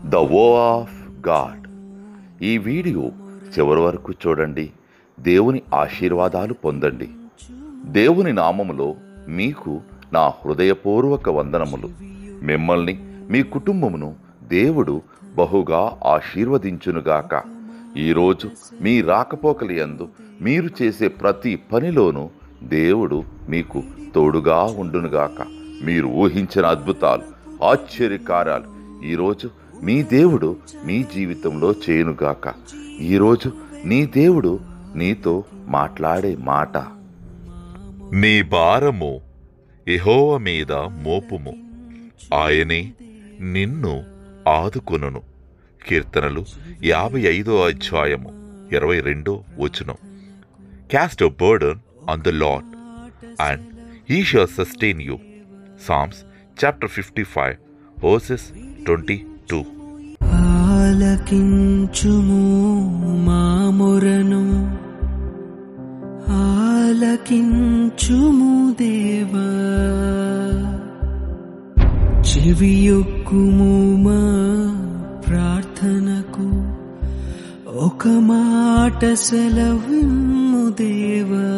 The వో of God. ఈ video చివరి వరకు చూడండి. దేవుని ఆశీర్వాదాలు పొందండి. దేవుని నామములో మీకు నా హృదయపూర్వక వందనములు. మిమ్మల్ని మీ కుటుంబమును దేవుడు బహుగా ఆశీర్వదించునుగాక. ఈరోజు మీ రాకపోకలి యందు మీరు చేసే ప్రతి పనిలోనూ దేవుడు మీకు తోడుగా ఉండునుగాక. మీరు ఊహించిన అద్భుతాలు, ఆశ్చర్యకార్యాలు ఈరోజు మీ దేవుడు మీ జీవితంలో చేయునుగాక. ఈరోజు నీ దేవుడు నీతో మాట్లాడే మాట, నీ భారము యెహోవా మీద మోపుము, ఆయనే నిన్ను ఆదుకొనును. కీర్తనలు 55:22. Cast a burden on the Lord, and he shall sustain you. Psalms chapter 55 verses 22. ఆలకించుము మా మొరను, ఆలకించుము దేవా, చెవియొక్కుము మా ప్రార్థనకు, ఒక మాట సెలవిమ్ము దేవా.